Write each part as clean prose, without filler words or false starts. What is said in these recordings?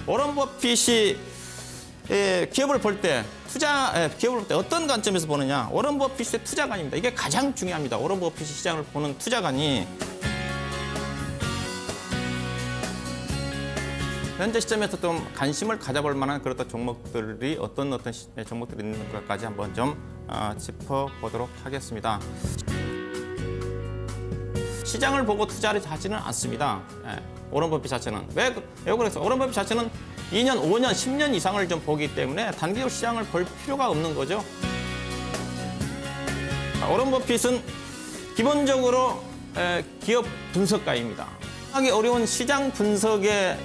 워런 버핏이 기업을 볼 때 기업을 볼 때 어떤 관점에서 보느냐? 워런 버핏의 투자관입니다. 이게 가장 중요합니다. 워런 버핏이 시장을 보는 투자관이 현재 시점에서 좀 관심을 가져볼 만한 그런 종목들이 어떤 종목들이 있는 것까지 한번 좀 짚어보도록 하겠습니다. 시장을 보고 투자를 하지는 않습니다. 워런 버핏 자체는. 왜 그래서 워런 버핏 자체는 2년, 5년, 10년 이상을 좀 보기 때문에 단기적 시장을 볼 필요가 없는 거죠. 워런 버핏은 기본적으로 기업 분석가입니다. 하기 어려운 시장 분석에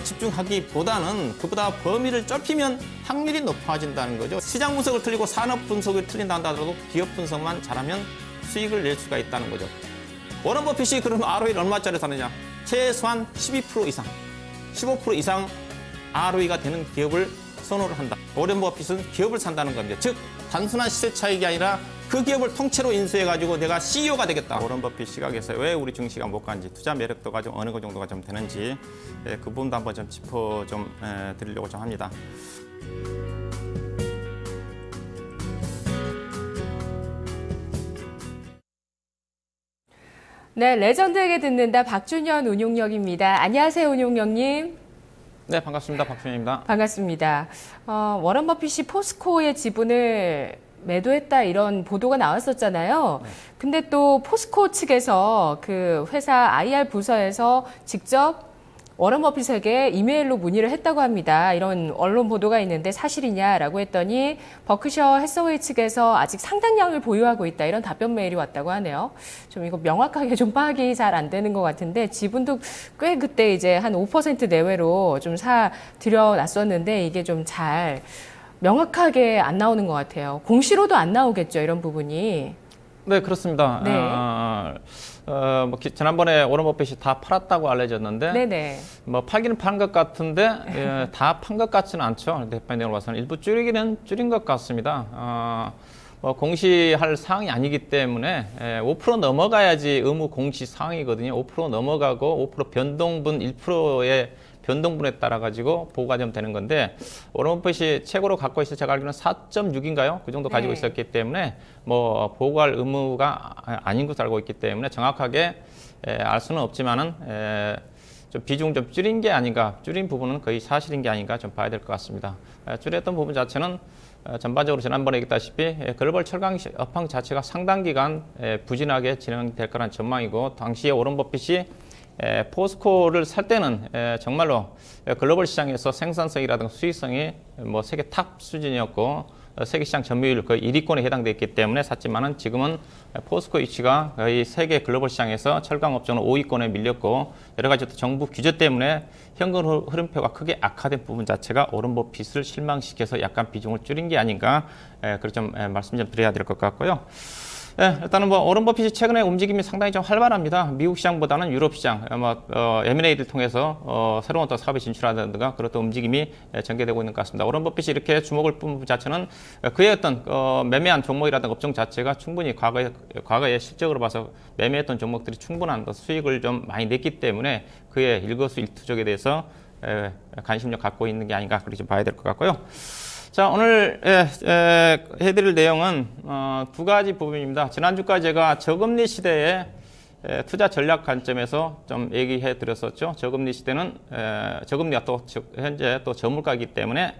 집중하기보다는 그보다 범위를 좁히면 확률이 높아진다는 거죠. 시장 분석을 틀리고 산업 분석을 틀린다 하더라도 기업 분석만 잘하면 수익을 낼 수가 있다는 거죠. 워런 버핏이 그럼 ROE를 얼마짜리 사느냐? 최소한 12% 이상, 15% 이상 ROE가 되는 기업을 선호를 한다. 워런 버핏은 기업을 산다는 겁니다. 즉, 단순한 시세 차익이 아니라 그 기업을 통째로 인수해가지고 내가 CEO가 되겠다. 워런 버핏 시각에서 왜 우리 증시가 못 간지, 투자 매력도가 좀 어느 정도가 좀 되는지 그 부분도 한번 좀 짚어 드리려고 좀 합니다. 네, 레전드에게 듣는다 박준현 운용력입니다. 안녕하세요, 운용력님. 네, 반갑습니다. 박준현입니다. 반갑습니다. 워런 버핏이 포스코의 지분을 매도했다 이런 보도가 나왔었잖아요. 네. 근데 또 포스코 측에서 그 회사 IR 부서에서 직접 워런 버핏에게 이메일로 문의를 했다고 합니다. 이런 언론 보도가 있는데 사실이냐라고 했더니 버크셔 해서웨이 측에서 아직 상당량을 보유하고 있다 이런 답변 메일이 왔다고 하네요. 좀 이거 명확하게 좀 파악이 잘 안 되는 것 같은데 지분도 꽤 그때 이제 한 5% 내외로 좀 들여놨었는데 이게 좀 잘 명확하게 안 나오는 것 같아요. 공시로도 안 나오겠죠, 이런 부분이. 네, 그렇습니다. 네. 지난번에 워런 버핏이 다 팔았다고 알려졌는데, 네네. 팔기는 판 것 같은데, 다 판 것 같지는 않죠. 대표 내용을 봐서는 일부 줄이기는 줄인 것 같습니다. 공시할 사항이 아니기 때문에 5% 넘어가야지 의무 공시 사항이거든요. 5% 넘어가고 5% 변동분 1%의 변동분에 따라 가지고 보고가 좀 되는 건데 워런 버핏이 최고로 갖고 있어 제가 알기로는 4.6인가요? 그 정도 가지고 네. 있었기 때문에 보고할 의무가 아닌 것으로 알고 있기 때문에 정확하게 알 수는 없지만은 좀 비중 좀 줄인 게 아닌가, 줄인 부분은 거의 사실인 게 아닌가 좀 봐야 될 것 같습니다. 줄였던 부분 자체는 전반적으로 지난번에 얘기했다시피 글로벌 철강 업황 자체가 상당 기간 부진하게 진행될 거라는 전망이고 당시에 워런 버핏이 포스코를 살 때는 정말로 글로벌 시장에서 생산성이라든가 수익성이 세계 탑 수준이었고 세계 시장 점유율 거의 1위권에 해당됐기 때문에 샀지만은 지금은 포스코 위치가 거의 세계 글로벌 시장에서 철강 업종은 5위권에 밀렸고 여러 가지 또 정부 규제 때문에 현금 흐름표가 크게 악화된 부분 자체가 워런 버핏을 실망시켜서 약간 비중을 줄인 게 아닌가 그렇게 좀 말씀 좀 드려야 될 것 같고요. 네, 일단은 워런 버핏이 최근에 움직임이 상당히 좀 활발합니다. 미국 시장보다는 유럽 시장, M&A를 통해서 새로운 또 사업에 진출하든가 그런 또 움직임이 전개되고 있는 것 같습니다. 워런 버핏이 이렇게 주목을 뿜은 부분 자체는 그의 어떤 매매한 종목이라든가 업종 자체가 충분히 과거에 실적으로 봐서 매매했던 종목들이 충분한 수익을 좀 많이 냈기 때문에 그의 일거수일투족에 대해서 관심을 갖고 있는 게 아닌가 그렇게 좀 봐야 될 것 같고요. 자, 오늘 해드릴 내용은 두 가지 부분입니다. 지난주까지 제가 저금리 시대의 투자 전략 관점에서 좀 얘기해 드렸었죠. 저금리 시대는 저금리가 또 현재 또 저물가이기 때문에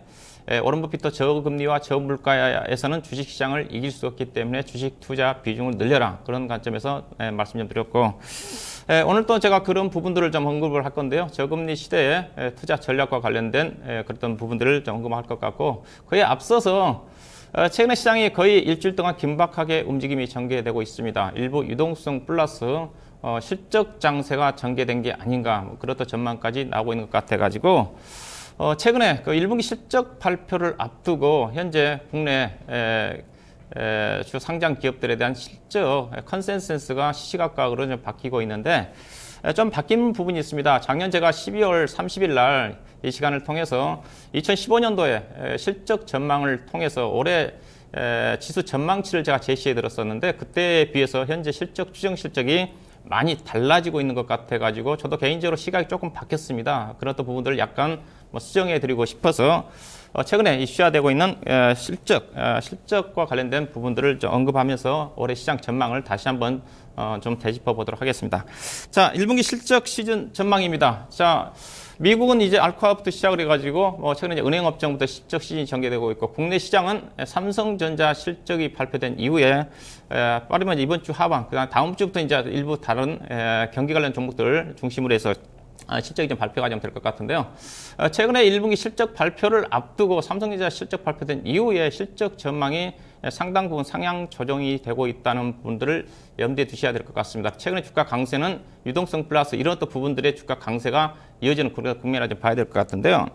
워런 버핏도 저금리와 저물가에서는 주식시장을 이길 수 없기 때문에 주식 투자 비중을 늘려라 그런 관점에서 말씀 좀 드렸고 오늘 또 제가 그런 부분들을 좀 언급을 할 건데요. 저금리 시대의 투자 전략과 관련된 그런 부분들을 좀 언급할 것 같고 그에 앞서서 최근에 시장이 거의 일주일 동안 긴박하게 움직임이 전개되고 있습니다. 일부 유동성 플러스 실적 장세가 전개된 게 아닌가 그렇다 전망까지 나오고 있는 것 같아가지고 최근에 그 1분기 실적 발표를 앞두고 현재 국내 주 상장 기업들에 대한 실적 컨센서스가 시시각각으로 좀 바뀌고 있는데 좀 바뀐 부분이 있습니다. 작년 제가 12월 30일 날 이 시간을 통해서 2015년도에 실적 전망을 통해서 올해 지수 전망치를 제가 제시해 드렸었는데 그때에 비해서 현재 추정 실적이 많이 달라지고 있는 것 같아가지고 저도 개인적으로 시각이 조금 바뀌었습니다. 그런 또 부분들을 약간 수정해 드리고 싶어서 최근에 이슈화되고 있는 실적과 관련된 부분들을 좀 언급하면서 올해 시장 전망을 다시 한번 좀 되짚어 보도록 하겠습니다. 자, 1분기 실적 시즌 전망입니다. 자, 미국은 이제 알코아부터 시작을 해가지고 최근에 이제 은행 업종부터 실적 시즌이 전개되고 있고 국내 시장은 삼성전자 실적이 발표된 이후에 빠르면 이번 주 하반, 그다음 다음 주부터 이제 일부 다른 경기 관련 종목들 중심으로 해서 실적이 좀 발표가 좀 될 것 같은데요. 최근에 1분기 실적 발표를 앞두고 삼성전자 실적 발표된 이후에 실적 전망이 상당 부분 상향 조정이 되고 있다는 부분들을 염두에 두셔야 될 것 같습니다. 최근에 주가 강세는 유동성 플러스 이런 또 부분들의 주가 강세가 이어지는 국면을 좀 봐야 될 것 같은데요.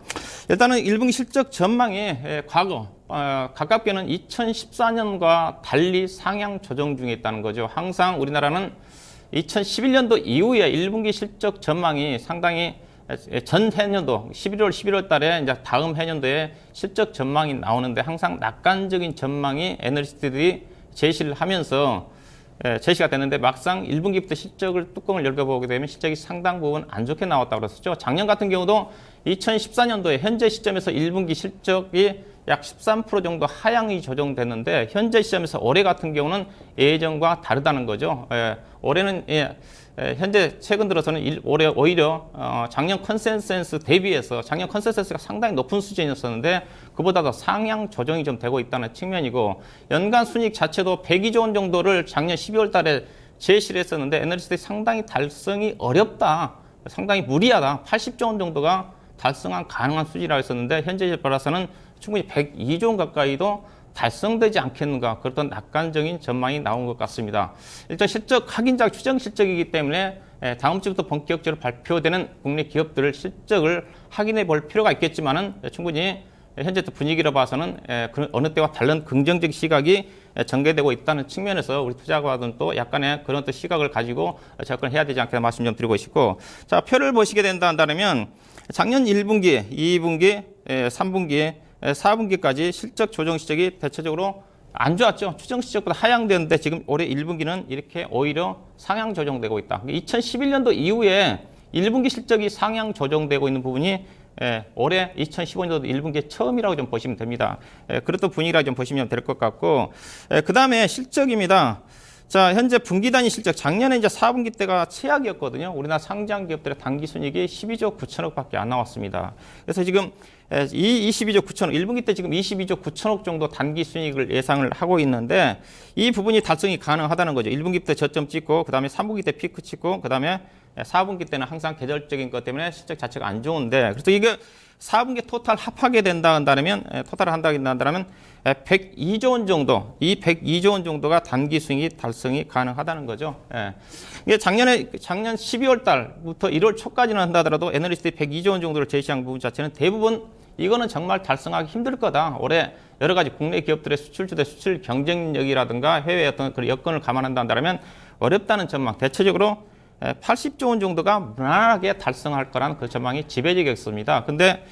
일단은 1분기 실적 전망이 과거 가깝게는 2014년과 달리 상향 조정 중에 있다는 거죠. 항상 우리나라는 2011년도 이후에 1분기 실적 전망이 상당히 전 해년도 11월 달에 이제 다음 해년도에 실적 전망이 나오는데 항상 낙관적인 전망이 애널리스트들이 제시를 하면서 제시가 됐는데 막상 1분기부터 실적을 뚜껑을 열어보게 되면 실적이 상당 부분 안 좋게 나왔다고 그랬었죠. 작년 같은 경우도 2014년도에 현재 시점에서 1분기 실적이 약 13% 정도 하향이 조정됐는데 현재 시점에서 올해 같은 경우는 예전과 다르다는 거죠. 올해는 현재 최근 들어서는 올해 오히려 작년 컨센서스 대비해서 작년 컨센서스가 상당히 높은 수준이었었는데 그보다 더 상향 조정이 좀 되고 있다는 측면이고 연간 순이익 자체도 102조 원 정도를 작년 12월 달에 제시를 했었는데 애널리스트들이 상당히 달성이 어렵다. 상당히 무리하다. 80조 원 정도가 달성한 가능한 수지라고 했었는데 현재 봐서는 충분히 102조 원 가까이도 달성되지 않겠는가 그렇던 낙관적인 전망이 나온 것 같습니다. 일단 실적 확인작 추정 실적이기 때문에 다음 주부터 본격적으로 발표되는 국내 기업들을 실적을 확인해 볼 필요가 있겠지만은 충분히 현재 분위기로 봐서는 어느 때와 다른 긍정적 시각이 전개되고 있다는 측면에서 우리 투자가들은 또 약간의 그런 또 시각을 가지고 접근해야 되지 않겠나 말씀 좀 드리고 싶고 자 표를 보시게 된다면 작년 1분기, 2분기, 3분기 4분기까지 실적 조정 시적이 대체적으로 안 좋았죠. 추정 시적보다 하향되는데 지금 올해 1분기는 이렇게 오히려 상향 조정되고 있다. 2011년도 이후에 1분기 실적이 상향 조정되고 있는 부분이 올해 2015년도 1분기 처음이라고 좀 보시면 됩니다. 그렇던 분위기라고 좀 보시면 될 것 같고 그 다음에 실적입니다. 자, 현재 분기 단위 실적 작년에 이제 4분기 때가 최악이었거든요. 우리나라 상장 기업들의 단기 순이익이 12조 9천억밖에 안 나왔습니다. 그래서 지금 이 22조 9천억, 1분기 때 지금 22조 9천억 정도 단기 순이익을 예상을 하고 있는데 이 부분이 달성이 가능하다는 거죠. 1분기 때 저점 찍고 그다음에 3분기 때 피크 찍고 그다음에 4분기 때는 항상 계절적인 것 때문에 실적 자체가 안 좋은데 그래서 이게 4분기 토탈 합하게 된다면 토탈을 한다면 102조 원 정도, 이 102조 원 정도가 단기 수익이 달성이 가능하다는 거죠. 이게 작년 12월 달부터 1월 초까지는 한다더라도 애널리스트들이 102조 원 정도를 제시한 부분 자체는 대부분 이거는 정말 달성하기 힘들 거다. 올해 여러 가지 국내 기업들의 수출주대 수출 경쟁력이라든가 해외 어떤 그런 여건을 감안한다면 어렵다는 전망. 대체적으로 80조 원 정도가 무난하게 달성할 거라는 그 전망이 지배적이었습니다. 근데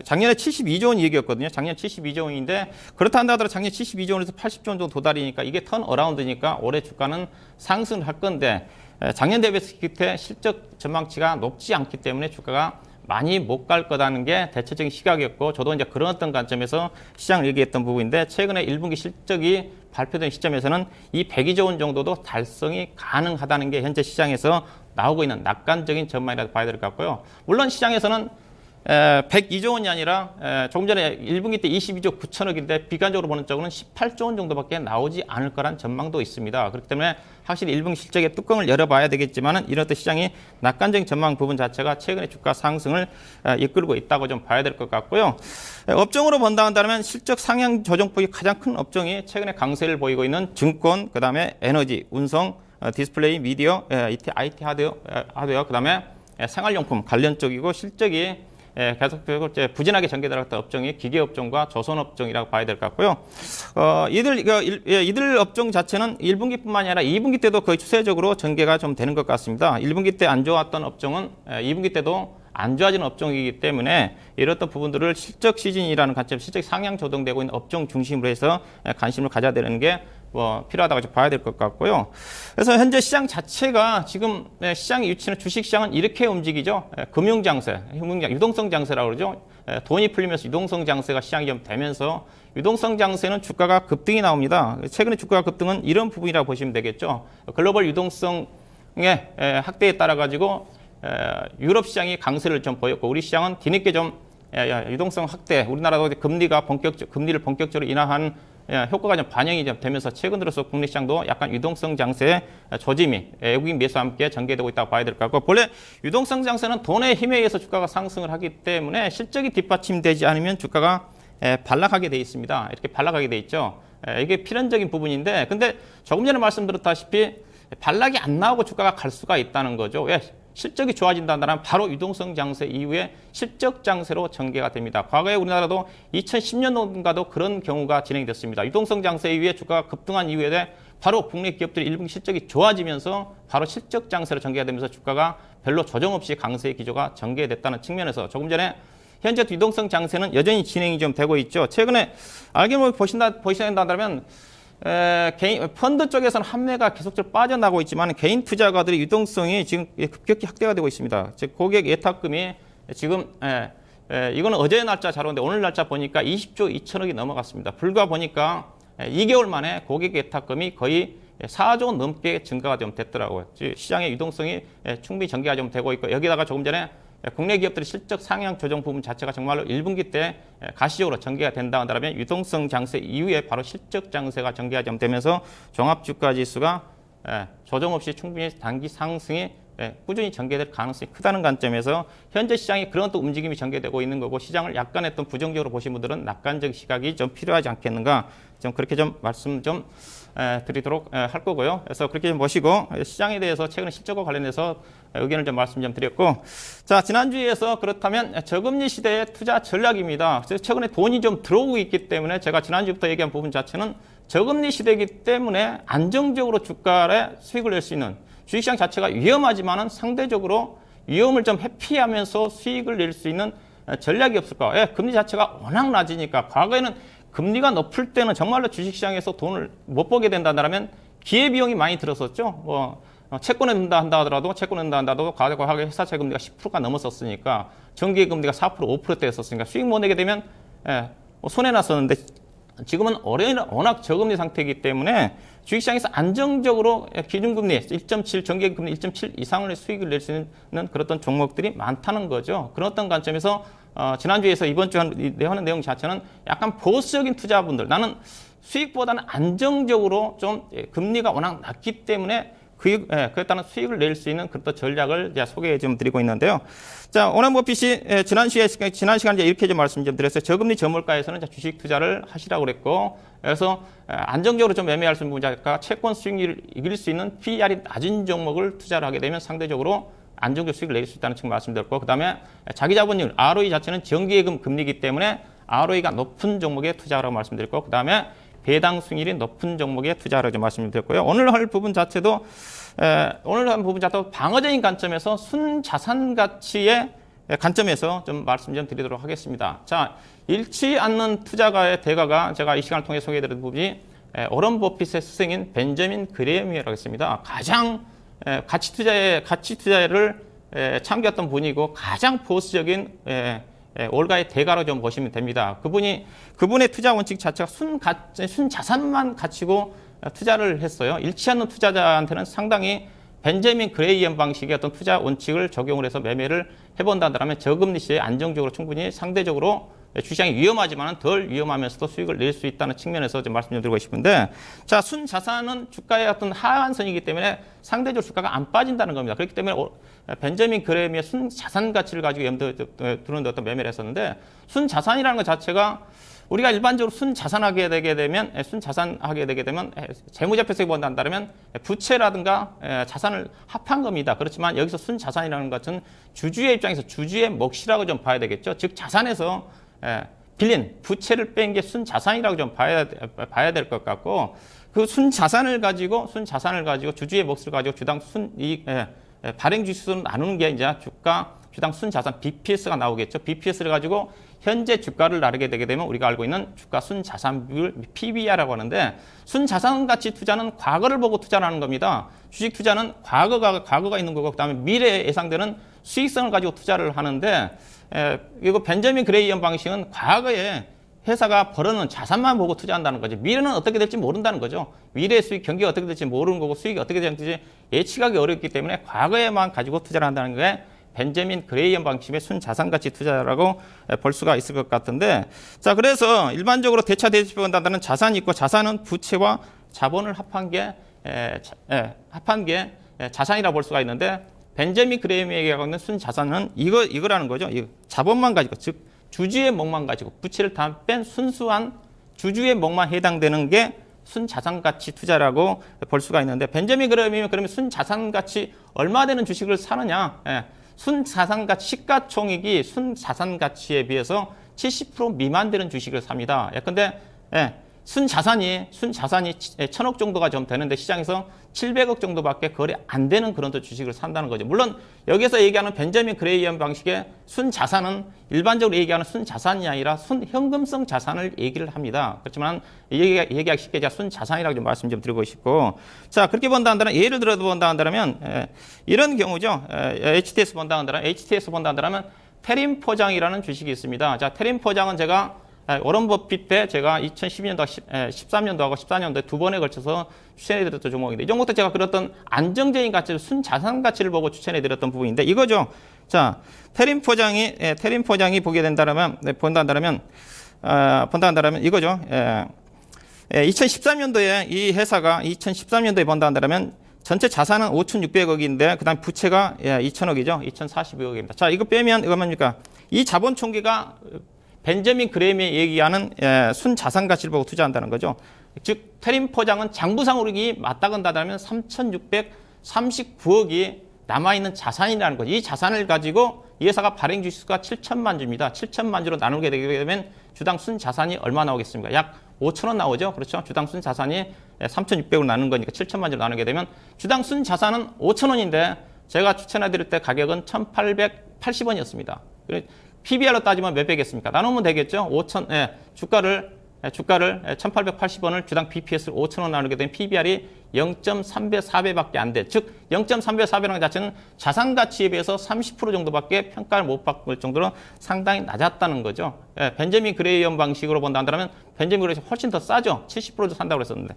작년에 72조 원 얘기였거든요. 작년 72조 원인데 그렇다 한다더라도 작년 72조 원에서 80조 원 정도 도달이니까 이게 턴 어라운드니까 올해 주가는 상승을 할 건데 작년 대비해서 기대 실적 전망치가 높지 않기 때문에 주가가 많이 못 갈 거라는 게 대체적인 시각이었고 저도 이제 그런 어떤 관점에서 시장을 얘기했던 부분인데 최근에 1분기 실적이 발표된 시점에서는 이 102조 원 정도도 달성이 가능하다는 게 현재 시장에서 나오고 있는 낙관적인 전망이라고 봐야 될 것 같고요. 물론 시장에서는 102조 원이 아니라 조금 전에 1분기 때 22조 9천억인데 비관적으로 보는 쪽은 18조 원 정도밖에 나오지 않을 거란 전망도 있습니다. 그렇기 때문에 확실히 1분기 실적의 뚜껑을 열어봐야 되겠지만 이런 또 시장이 낙관적인 전망 부분 자체가 최근에 주가 상승을 이끌고 있다고 좀 봐야 될 것 같고요. 업종으로 본다면 실적 상향 조정폭이 가장 큰 업종이 최근에 강세를 보이고 있는 증권, 그 다음에 에너지, 운송, 디스플레이, 미디어, IT 하드웨어, 그 다음에 생활용품 관련 쪽이고 실적이 계속적으로 부진하게 전개되었던 업종이 기계업종과 조선업종이라고 봐야 될 것 같고요. 이들 업종 자체는 1분기뿐만 아니라 2분기 때도 거의 추세적으로 전개가 좀 되는 것 같습니다. 1분기 때 안 좋았던 업종은 2분기 때도 안 좋아지는 업종이기 때문에 이런 부분들을 실적 시즌이라는 관점, 실적 상향 조정되고 있는 업종 중심으로 해서 관심을 가져야 되는 게 뭐 필요하다고 좀 봐야 될 것 같고요. 그래서 현재 시장 자체가 지금 시장의 위치는 주식 시장은 이렇게 움직이죠. 금융 장세, 유동성 장세라고 그러죠. 돈이 풀리면서 유동성 장세가 시장이 좀 되면서 유동성 장세는 주가가 급등이 나옵니다. 최근에 주가가 급등은 이런 부분이라고 보시면 되겠죠. 글로벌 유동성의 확대에 따라 가지고 유럽 시장이 강세를 좀 보였고 우리 시장은 뒤늦게 좀 유동성 확대, 우리나라도 금리를 본격적으로 인하한 효과가 좀 반영이 좀 되면서 최근 들어서 국내 시장도 약간 유동성 장세의 조짐이 외국인 매수와 함께 전개되고 있다고 봐야 될 것 같고 본래 유동성 장세는 돈의 힘에 의해서 주가가 상승을 하기 때문에 실적이 뒷받침되지 않으면 주가가 반락하게 돼 있습니다. 이렇게 반락하게 돼 있죠. 이게 필연적인 부분인데 근데 조금 전에 말씀드렸다시피 반락이 안 나오고 주가가 갈 수가 있다는 거죠. 왜? 실적이 좋아진다면 바로 유동성 장세 이후에 실적 장세로 전개가 됩니다. 과거에 우리나라도 2010년도인가도 그런 경우가 진행됐습니다. 유동성 장세 이후에 주가가 급등한 이후에 바로 국내 기업들이 1분기 실적이 좋아지면서 바로 실적 장세로 전개가 되면서 주가가 별로 조정 없이 강세의 기조가 전개됐다는 측면에서 조금 전에 현재 유동성 장세는 여전히 진행이 좀 되고 있죠. 최근에 알게 보신다면 개인 펀드 쪽에서는 판매가 계속적으로 빠져나가고 있지만 개인 투자가들의 유동성이 지금 급격히 확대가 되고 있습니다. 즉 고객 예탁금이 지금 이거는 어제 날짜 자료인데 오늘 날짜 보니까 20조 2천억이 넘어갔습니다. 불과 보니까 2개월 만에 고객 예탁금이 거의 4조 넘게 증가가 좀 됐더라고요. 시장의 유동성이 충분히 전개가 좀 되고 있고 여기다가 조금 전에 국내 기업들의 실적 상향 조정 부분 자체가 정말로 1분기 때 가시적으로 전개가 된다 한다면 유동성 장세 이후에 바로 실적 장세가 전개가 좀 되면서 종합주가지수가 조정 없이 충분히 단기 상승이 꾸준히 전개될 가능성이 크다는 관점에서 현재 시장이 그런 또 움직임이 전개되고 있는 거고 시장을 약간 했던 부정적으로 보신 분들은 낙관적 시각이 좀 필요하지 않겠는가 좀 그렇게 좀 말씀 좀 드리도록 할 거고요. 그래서 그렇게 좀 보시고 시장에 대해서 최근에 실적과 관련해서 의견을 좀 말씀 좀 드렸고 자 지난주에서 그렇다면 저금리 시대의 투자 전략입니다. 최근에 돈이 좀 들어오고 있기 때문에 제가 지난주부터 얘기한 부분 자체는 저금리 시대이기 때문에 안정적으로 주가에 수익을 낼 수 있는 주식시장 자체가 위험하지만은 상대적으로 위험을 좀 회피하면서 수익을 낼 수 있는 전략이 없을까? 금리 자체가 워낙 낮으니까 과거에는 금리가 높을 때는 정말로 주식시장에서 돈을 못 보게 된다면 기회비용이 많이 들었었죠. 채권에 넣는다 한다 하더라도 과거에 회사채 금리가 10%가 넘었었으니까 정기금리가 4% 5%대였었으니까 수익 못 내게 되면 손해났었는데 지금은 워낙 저금리 상태이기 때문에 주식시장에서 안정적으로 기준금리 1.7, 정기금리 1.7 이상의 수익을 낼 수 있는 그런 종목들이 많다는 거죠. 그런 어떤 관점에서 지난주에서 이번 주 하는 내용 자체는 약간 보수적인 투자분들 나는 수익보다는 안정적으로 좀 금리가 워낙 낮기 때문에 그에 따른 수익을 낼 수 있는 그런 전략을 제가 소개해 좀 드리고 있는데요. 자, 워런 버핏이 지난 시간에 이렇게 좀 말씀 좀 드렸어요. 저금리 저물가에서는 주식 투자를 하시라고 그랬고, 그래서 안정적으로 좀 매매할 수 있는 분야가 채권 수익률을 이길 수 있는 PER이 낮은 종목을 투자를 하게 되면 상대적으로 안정적 수익을 낼 수 있다는 측면 말씀드렸고, 그 다음에 자기 자본율, ROE 자체는 정기예금 금리이기 때문에 ROE가 높은 종목에 투자하라고 말씀드렸고, 그 다음에 배당 수익률이 높은 종목에 투자하라고 말씀드렸고요. 오늘 할 부분 자체도 방어적인 관점에서 순자산 가치의 관점에서 좀 말씀 좀 드리도록 하겠습니다. 자, 잃지 않는 투자가의 대가가 제가 이 시간을 통해 소개해드린 부분이 워런 버핏의 스승인 벤저민 그레이엄이라고 했습니다. 가장 가치 투자를 참겼던 분이고 가장 보수적인 올가의 대가로 좀 보시면 됩니다. 그분의 투자 원칙 자체가 순자산만 가치고 투자를 했어요. 잃지 않는 투자자한테는 상당히 벤저민 그레이엄 방식의 어떤 투자 원칙을 적용을 해서 매매를 해본다면 저금리 시대에 안정적으로 충분히 상대적으로 주시장이 위험하지만 덜 위험하면서도 수익을 낼 수 있다는 측면에서 좀 말씀 좀 드리고 싶은데, 자, 순자산은 주가의 어떤 하한선이기 때문에 상대적으로 주가가 안 빠진다는 겁니다. 그렇기 때문에 벤저민 그레이엄의 순자산 가치를 가지고 염두에 두는 어떤 매매를 했었는데, 순자산이라는 것 자체가 우리가 일반적으로 순자산하게 되게 되면 재무제표에서 본다면 부채라든가 자산을 합한 겁니다. 그렇지만 여기서 순자산이라는 것은 주주의 입장에서 주주의 몫이라고 좀 봐야 되겠죠. 즉 자산에서 빌린 부채를 뺀 게 순자산이라고 좀 봐야 될 것 같고, 그 순자산을 가지고 주주의 몫을 가지고 주당 순이익 발행 주식수는 나누는 게 이제 주당 순자산 BPS가 나오겠죠. BPS를 가지고 현재 주가를 나르게 되게 되면 우리가 알고 있는 주가 순자산 비율 PBR이라고 하는데 순자산 가치 투자는 과거를 보고 투자를 하는 겁니다. 주식 투자는 과거가 있는 거고 그다음에 미래에 예상되는 수익성을 가지고 투자를 하는데 이거 벤저민 그레이엄 방식은 과거에 회사가 벌어놓은 자산만 보고 투자한다는 거죠. 미래는 어떻게 될지 모른다는 거죠. 미래의 수익 경기가 어떻게 될지 모르는 거고 수익이 어떻게 될지 예측하기 어렵기 때문에 과거에만 가지고 투자를 한다는 게 벤저민 그레이엄 방식의 순자산가치 투자라고 볼 수가 있을 것 같은데 자 그래서 일반적으로 대차 대조한다는 자산이 있고 자산은 부채와 자본을 합한 게 자산이라고 볼 수가 있는데 벤저민 그레이엄이 얘기하고 있는 순자산은 이거라는 거죠. 자본만 가지고 즉 주주의 몫만 가지고 부채를 다 뺀 순수한 주주의 몫만 해당되는 게 순자산가치 투자라고 볼 수가 있는데 벤저민 그레이엄이 그러면 순자산가치 얼마 되는 주식을 사느냐? 순자산가치 시가총액이 순자산가치에 비해서 70% 미만 되는 주식을 삽니다. 근데 순자산이 1,000억 정도가 좀 되는데 시장에서 700억 정도밖에 거래 안 되는 그런 주식을 산다는 거죠. 물론 여기서 얘기하는 벤저민 그레이엄 방식의 순자산은 일반적으로 얘기하는 순자산이 아니라 순현금성 자산을 얘기를 합니다. 그렇지만 얘기하기 쉽게 제가 순자산이라고 좀 말씀 좀 드리고 싶고 자 그렇게 본다 한다면 예를 들어 본다 한다면 이런 경우죠. HTS 본다 한다면 테린 포장이라는 주식이 있습니다. 자 테린 포장은 제가 워런 버핏 때 제가 2012년도, 13년도하고 14년도에 두 번에 걸쳐서 추천해드렸던 종목인데 이 종목도 제가 그랬던 안정적인 가치를 순자산 가치를 보고 추천해드렸던 부분인데 이거죠. 자 테린 포장이 보게 된다면 본다 한다면 이거죠. 2013년도에 이 회사가 2013년도에 본다 한다면 전체 자산은 5,600억인데 그다음 부채가 2,000억이죠. 2,042억입니다. 자 이거 빼면 이거 뭡니까? 이 자본 총계가 벤저민 그레이엄이 얘기하는 순자산 가치를 보고 투자한다는 거죠. 즉 테린 포장은 장부상으로 맞다건다면 3,639억이 남아있는 자산이라는 거죠. 이 자산을 가지고 이 회사가 발행 주식수가 7천만 주입니다. 7천만 주로 나누게 되게 되면 주당 순자산이 얼마 나오겠습니까? 약 5천원 나오죠. 그렇죠. 주당 순자산이 3,600으로 나누는 거니까 7천만 주로 나누게 되면 주당 순자산은 5천원인데 제가 추천해드릴 때 가격은 1,880원이었습니다. PBR로 따지면 몇 배겠습니까? 나누면 되겠죠? 주가를 1,880원을 주당 BPS를 5,000원 나누게 되면 PBR이 0.3배, 4배밖에 안 돼. 즉 0.3배, 4배라는 자체는 자산 가치에 비해서 30% 정도밖에 평가를 못 받을 정도로 상당히 낮았다는 거죠. 벤저민 그레이엄 방식으로 본다 한다면 벤저민 그레이엄이 훨씬 더 싸죠. 70%도 산다고 그랬었는데.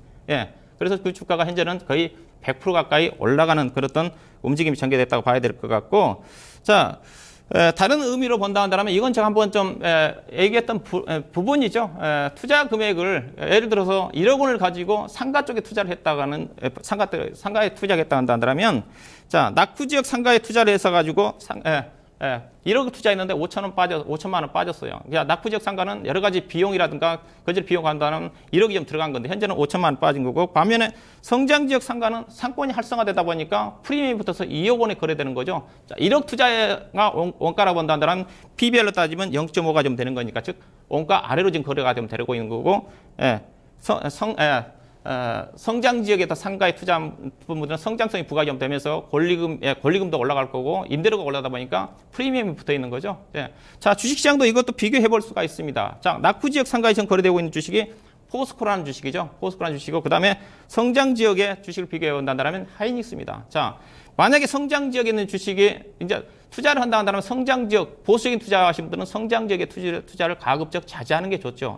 그래서 그 주가가 현재는 거의 100% 가까이 올라가는 그런 움직임이 전개됐다고 봐야 될 것 같고, 자. 다른 의미로 본다 한다면 이건 제가 한번 좀 얘기했던 부분이죠. 투자 금액을 예를 들어서 1억 원을 가지고 상가 쪽에 투자를 했다가는 상가에 투자했다 한다면 자 낙후 지역 상가에 투자를 해서 가지고 1억 투자했는데 5천만 원 빠졌어요. 그러니까 낙후 지역 상가는 여러 가지 비용이라든가 거절 비용 한다면 1억이 좀 들어간 건데 현재는 5천만 원 빠진 거고 반면에 성장 지역 상가는 상권이 활성화되다 보니까 프리미엄이 붙어서 2억 원에 거래되는 거죠. 자, 1억 투자가 원가라고 본다면 PBR로 따지면 0.5가 좀 되는 거니까 즉 원가 아래로 지금 거래가 좀 되고 있는 거고 성장 지역에다 상가에 투자한 부분들은 성장성이 부각이 좀 되면서 권리금도 올라갈 거고 임대료가 올라가다 보니까 프리미엄이 붙어 있는 거죠. 자, 주식시장도 이것도 비교해 볼 수가 있습니다. 자, 낙후 지역 상가에 지금 거래되고 있는 주식이 포스코라는 주식이죠. 포스코라는 주식이고 그다음에 성장 지역의 주식을 비교해 본다면 하이닉스입니다. 자, 만약에 성장 지역에 있는 주식이 이제 투자를 한다 한다면 성장 지역 보수적인 투자하신 분들은 성장 지역의 투자를 가급적 자제하는 게 좋죠.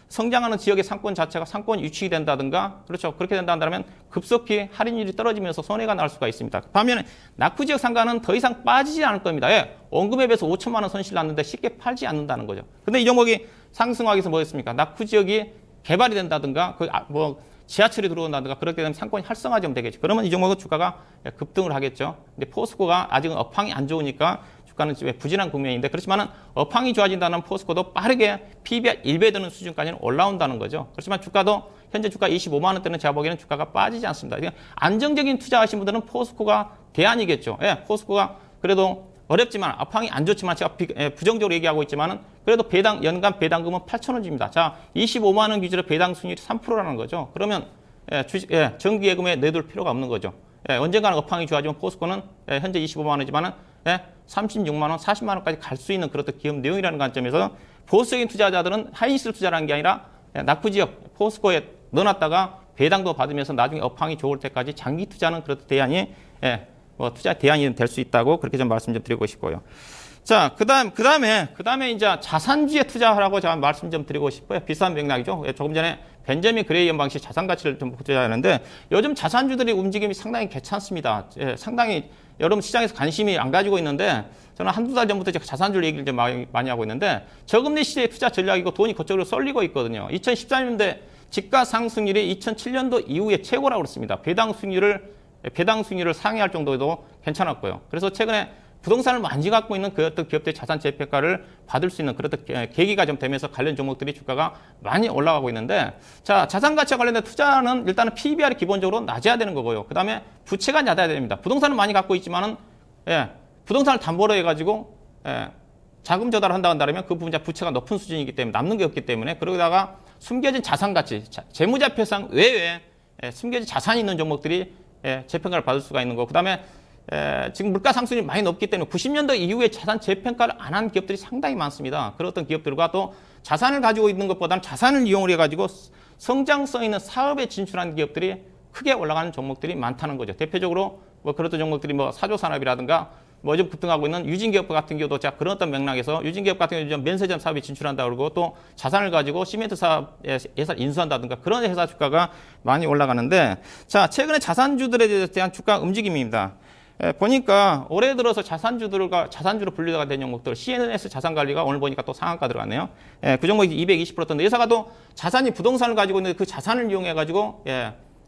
성장하는 지역의 상권 자체가 상권 유축이 된다든가 그렇죠. 그렇게 된다 한다면 급속히 할인율이 떨어지면서 손해가 날 수가 있습니다. 반면에 낙후 지역 상가는 더 이상 빠지지 않을 겁니다. 원금에 비해서 5천만 원 손실 났는데 쉽게 팔지 않는다는 거죠. 근데 이 종목이 상승하기 위해서 뭐였습니까? 낙후 지역이 개발이 된다든가 지하철이 들어온다든가 그렇게 되면 상권이 활성화 좀 되겠죠. 그러면 이 종목은 주가가 급등을 하겠죠. 근데 포스코가 아직은 업황이 안 좋으니까 주가는 부진한 국면인데 그렇지만 업황이 좋아진다는 포스코도 빠르게 PBR 1배 되는 수준까지는 올라온다는 거죠. 그렇지만 주가도 현재 주가 25만 원대는 제가 보기에는 주가가 빠지지 않습니다. 그러니까 안정적인 투자하신 분들은 포스코가 대안이겠죠. 포스코가 그래도 어렵지만 업황이 안 좋지만 제가 부정적으로 얘기하고 있지만은 그래도 연간 배당금은 8,000원 줍니다. 자, 25만 원 기준으로 배당 수익률이 3%라는 거죠. 그러면 정기 예금에 내둘 필요가 없는 거죠. 언젠가는 업황이 좋아지면 포스코는 현재 25만 원이지만은 예, 36만 원, 40만 원까지 갈 수 있는 그런 기업 내용이라는 관점에서 보수적인 투자자들은 하이닉스를 투자하는 게 아니라 낙후 지역 포스코에 넣어놨다가 배당도 받으면서 나중에 업황이 좋을 때까지 장기 투자는 그런 대안이 뭐 투자 대안이 될 수 있다고 그렇게 좀 말씀 좀 드리고 싶고요. 자, 그다음에 이제 자산주에 투자하라고 제가 말씀 좀 드리고 싶어요. 비슷한 맥락이죠. 조금 전에 벤저민 그레이 연방식 자산 가치를 좀 투자하는데 요즘 자산주들이 움직임이 상당히 괜찮습니다. 상당히 여러분 시장에서 관심이 안 가지고 있는데 저는 한두 달 전부터 제가 자산주 얘기를 좀 많이 하고 있는데 저금리 시대의 투자 전략이고 돈이 그쪽으로 쏠리고 있거든요. 2014년대 집가 상승률이 2007년도 이후에 최고라고 그랬습니다. 배당 수익률을 상회할 정도도 괜찮았고요. 그래서 최근에 부동산을 많이 갖고 있는 그 어떤 기업들의 자산 재평가를 받을 수 있는 그런 계기가 좀 되면서 관련 종목들이 주가가 많이 올라가고 있는데 자, 자산 가치와 관련된 투자는 일단은 PBR이 기본적으로 낮아야 되는 거고요. 그다음에 부채가 낮아야 됩니다. 부동산을 많이 갖고 있지만은 부동산을 담보로 해가지고 자금 조달을 한다면 그 부분 부채가 높은 수준이기 때문에 남는 게 없기 때문에 그러다가 숨겨진 자산 가치, 재무자표상 외에 숨겨진 자산이 있는 종목들이 재평가를 받을 수가 있는 거. 그다음에 지금 물가 상승이 많이 높기 때문에 90년대 이후에 자산 재평가를 안 한 기업들이 상당히 많습니다. 그런 어떤 기업들과 또 자산을 가지고 있는 것보다는 자산을 이용을 해가지고 성장성 있는 사업에 진출한 기업들이 크게 올라가는 종목들이 많다는 거죠. 대표적으로 뭐 그런 종목들이 뭐 사조산업이라든가 뭐 좀 급등하고 있는 유진기업 같은 경우도 자 그런 어떤 맥락에서 유진기업 같은 경우 면세점 사업에 진출한다 그러고 또 자산을 가지고 시멘트 사업에 회사 인수한다든가 그런 회사 주가가 많이 올라가는데 자 최근에 자산주들에 대한 주가 움직임입니다. 보니까 올해 들어서 자산주로 분류가 된 종목들 CNS 자산관리가 오늘 보니까 또 상한가 들어갔네요. 그 종목이 220%던데 회사가 또 자산이 부동산을 가지고 있는데 그 자산을 이용해 가지고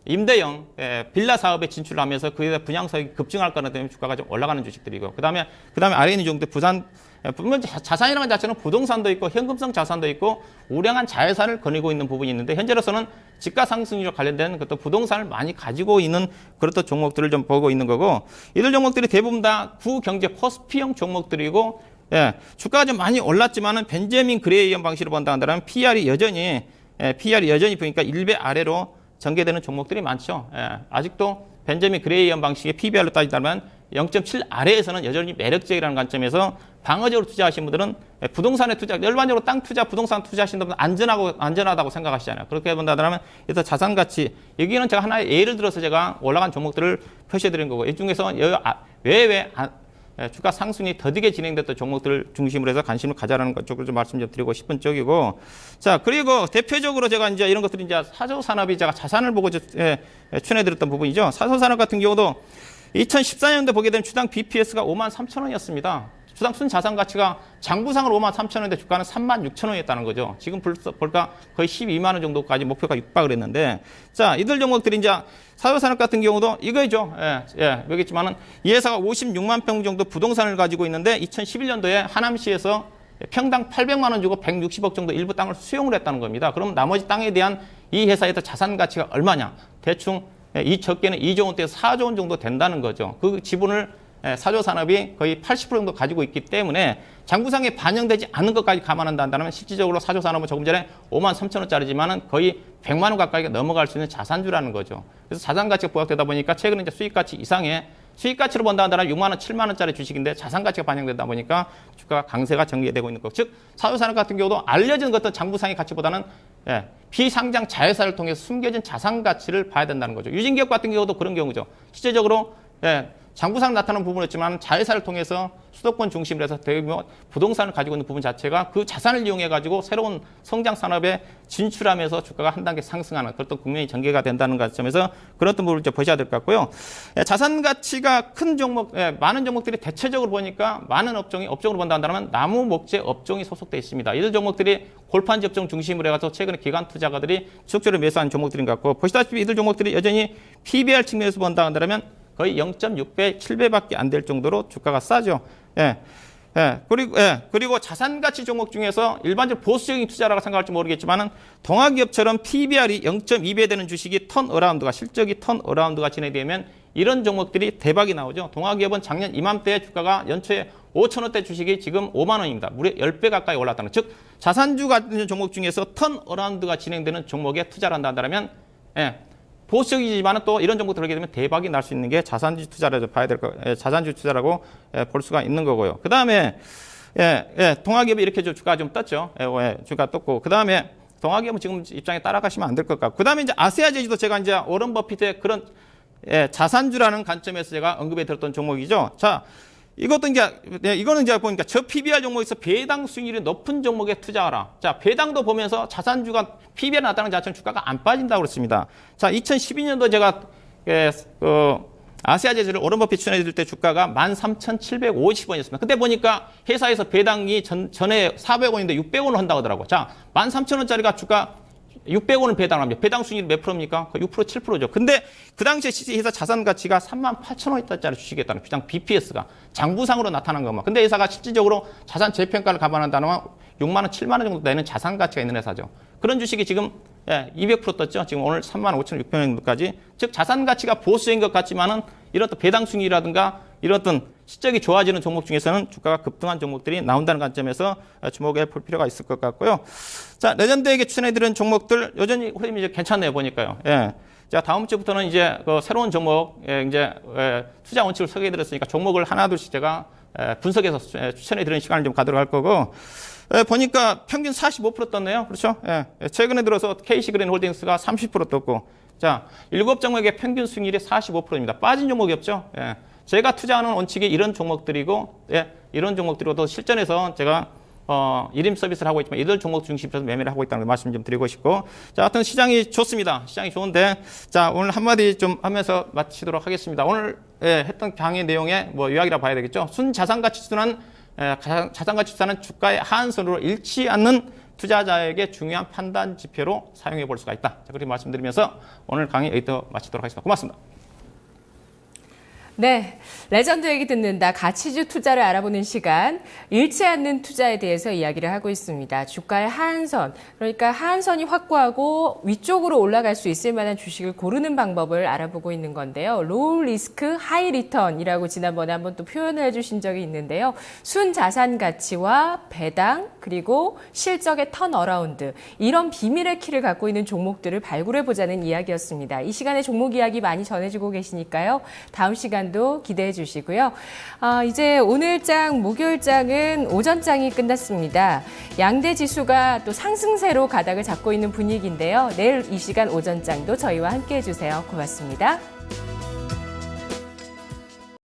임대형 빌라 사업에 진출하면서 그에 분양 사업이 급증할 거라는 때문에 주가가 좀 올라가는 주식들이고 그다음에 아래에 있는 종목들 물론 자산이라는 자체는 부동산도 있고 현금성 자산도 있고 우량한 자회사를 거느리고 있는 부분이 있는데 현재로서는 집가 상승률과 관련된 그것도 부동산을 많이 가지고 있는 그런 종목들을 좀 보고 있는 거고 이들 종목들이 대부분 다 구경제 코스피형 종목들이고 주가가 좀 많이 올랐지만은 벤저민 그레이 방식으로 본다면 PR이 여전히 보니까 1배 아래로 전개되는 종목들이 많죠. 아직도 벤저민 그레이 방식의 PBR로 따지자면 0.7 아래에서는 여전히 매력적이라는 관점에서 방어적으로 투자하시는 분들은 부동산에 일반적으로 땅 투자, 부동산 투자하시는 분들은 안전하다고 생각하시잖아요. 그렇게 본다면 그래서 자산 가치 여기는 제가 하나의 예를 들어서 제가 올라간 종목들을 표시해드린 거고 이 중에서 외외 주가 상승이 더디게 진행됐던 종목들을 중심으로 해서 관심을 가져라는 것 쪽을 좀 말씀 좀 드리고 싶은 쪽이고 자 그리고 대표적으로 제가 이제 이런 것들이 이제 사조산업이 제가 자산을 보고 추천해드렸던 부분이죠. 사조산업 같은 경우도 2014년도에 보게 되면 주당 BPS가 53,000원이었습니다. 주당 순자산 가치가 장부상으로 53,000원인데 주가는 36,000원이었다는 거죠. 지금 볼까 거의 12만 원 정도까지 목표가 육박을 했는데 자 이들 종목들이 이제 사조산업 같은 경우도 이거죠. 여기있지만은 이 회사가 56만 평 정도 부동산을 가지고 있는데 2011년도에 하남시에서 평당 800만 원 주고 160억 정도 일부 땅을 수용을 했다는 겁니다. 그럼 나머지 땅에 대한 이 회사의 자산 가치가 얼마냐? 대충 이 적게는 2조 원대에서 4조 원 정도 된다는 거죠. 그 지분을 사조산업이 거의 80% 정도 가지고 있기 때문에 장부상에 반영되지 않는 것까지 감안한다면 실질적으로 사조산업은 조금 전에 53,000원짜리지만은 거의 100만 원 가까이 넘어갈 수 있는 자산주라는 거죠. 그래서 자산 가치가 부각되다 보니까 최근에 이제 수익 가치 이상의 수익 가치로 본다면 6만 원, 7만 원짜리 주식인데 자산 가치가 반영되다 보니까 주가가 강세가 전개되고 있는 거. 즉 사조산업 같은 경우도 알려진 어떤 장부상의 가치보다는 비상장 자회사를 통해서 숨겨진 자산 가치를 봐야 된다는 거죠. 유진기업 같은 경우도 그런 경우죠. 실제적으로 장부상 나타나는 부분이었지만 자회사를 통해서 수도권 중심으로 해서 대규모 부동산을 가지고 있는 부분 자체가 그 자산을 이용해 가지고 새로운 성장 산업에 진출하면서 주가가 한 단계 상승하는 그런 국면이 전개가 된다는 관점에서 그런 부분을 좀 보셔야 될 것 같고요. 자산 가치가 큰 종목, 많은 종목들이 대체적으로 보니까 많은 업종으로 본다면 나무 목재 업종이 소속돼 있습니다. 이들 종목들이 골판지 업종 중심으로 해서 최근에 기관 투자가들이 지속적으로 매수한 종목들인 것 같고 보시다시피 이들 종목들이 여전히 PBR 측면에서 본다면 거의 0.6배, 7배밖에 안 될 정도로 주가가 싸죠. 그리고 자산 가치 종목 중에서 일반적으로 보수적인 투자라고 생각할지 모르겠지만은 동아기업처럼 PBR이 0.2배 되는 주식이 실적이 턴어라운드가 진행되면 이런 종목들이 대박이 나오죠. 동아기업은 작년 이맘때 주가가 연초에 5,000원대 주식이 지금 5만 원입니다. 무려 10배 가까이 올랐다는 즉 자산주 같은 종목 중에서 턴어라운드가 진행되는 종목에 투자를 한다면 보수적이지만 또 이런 종목 들어가게 되면 대박이 날 수 있는 게 자산주의 투자라고 봐야 될 거, 자산주의 투자라고 볼 수가 있는 거고요. 그 다음에 동아기업이 이렇게 주가 좀 떴죠. 주가 떴고 그 다음에 동아기업은 지금 입장에 따라가시면 안 될 것 같고 그 다음에 이제 아세아제주도 제가 이제 워런 버핏의 그런 자산주라는 관점에서 제가 언급해 드렸던 종목이죠. 자. 이것도 이거는 이제 보니까 저 PBR 종목에서 배당 수익률이 높은 종목에 투자하라. 자, 배당도 보면서 자산주가 PBR 나타나는 자체는 주가가 안 빠진다고 그랬습니다. 자, 2012년도 제가 아시아제주를 워런 버핏 추천해드릴 때 주가가 13,750원이었습니다. 그때 보니까 회사에서 배당이 전에 400원인데 600원을 한다고 하더라고요. 자, 13,000원짜리가 주가 600원을 배당합니다. 배당 수익률 몇 프로입니까? 6%, 7%죠. 근데 그 당시에 회사 자산 가치가 38,000원짜리 주식이었다는 주장 BPS가 장부상으로 나타난 것만. 근데 회사가 실질적으로 자산 재평가를 감안한다면 6만 원, 7만 원 정도 되는 자산 가치가 있는 회사죠. 그런 주식이 지금 200% 떴죠. 지금 오늘 35,600원까지. 즉 자산 가치가 보수인 것 같지만은 이런 또 배당 수익이라든가 이런 어떤 실적이 좋아지는 종목 중에서는 주가가 급등한 종목들이 나온다는 관점에서 주목해 볼 필요가 있을 것 같고요. 자, 레전드에게 추천해드린 종목들 여전히 흐름이 이제 괜찮네요, 보니까요. 예. 자, 다음 주부터는 이제 그 새로운 종목, 이제 투자 원칙을 소개해드렸으니까 종목을 하나둘씩 제가 분석해서 추천해드리는 시간을 좀 가도록 할 거고. 보니까 평균 45% 떴네요. 그렇죠? 예. 최근에 들어서 KC그린 홀딩스가 30% 떴고. 자, 7종목의 평균 수익률이 45%입니다. 빠진 종목이 없죠? 예. 제가 투자하는 원칙이 이런 종목들이고, 이런 종목들이고, 실전에서 제가, 일임 서비스를 하고 있지만, 이런 종목 중심으로 매매를 하고 있다는 말씀 좀 드리고 싶고, 자, 하여튼 시장이 좋습니다. 시장이 좋은데, 자, 오늘 한마디 좀 하면서 마치도록 하겠습니다. 오늘, 했던 강의 내용의 요약이라 봐야 되겠죠. 순자산가치수는, 자산가치수는 주가의 하한선으로 잃지 않는 투자자에게 중요한 판단 지표로 사용해 볼 수가 있다. 자, 그렇게 말씀드리면서 오늘 강의 여기서 마치도록 하겠습니다. 고맙습니다. 네, 레전드 얘기 듣는다. 가치주 투자를 알아보는 시간, 잃지 않는 투자에 대해서 이야기를 하고 있습니다. 주가의 하한선, 그러니까 하한선이 확고하고 위쪽으로 올라갈 수 있을 만한 주식을 고르는 방법을 알아보고 있는 건데요. 로우 리스크, 하이 리턴이라고 지난번에 한번 또 표현을 해주신 적이 있는데요. 순자산 가치와 배당, 그리고 실적의 턴어라운드, 이런 비밀의 키를 갖고 있는 종목들을 발굴해보자는 이야기였습니다. 이 시간에 종목 이야기 많이 전해주고 계시니까요. 다음 시간 도 기대해 주시고요. 이제 오늘장, 목요일장은 오전장이 끝났습니다. 양대 지수가 또 상승세로 가닥을 잡고 있는 분위기인데요. 내일 이 시간 오전장도 저희와 함께 해주세요. 고맙습니다.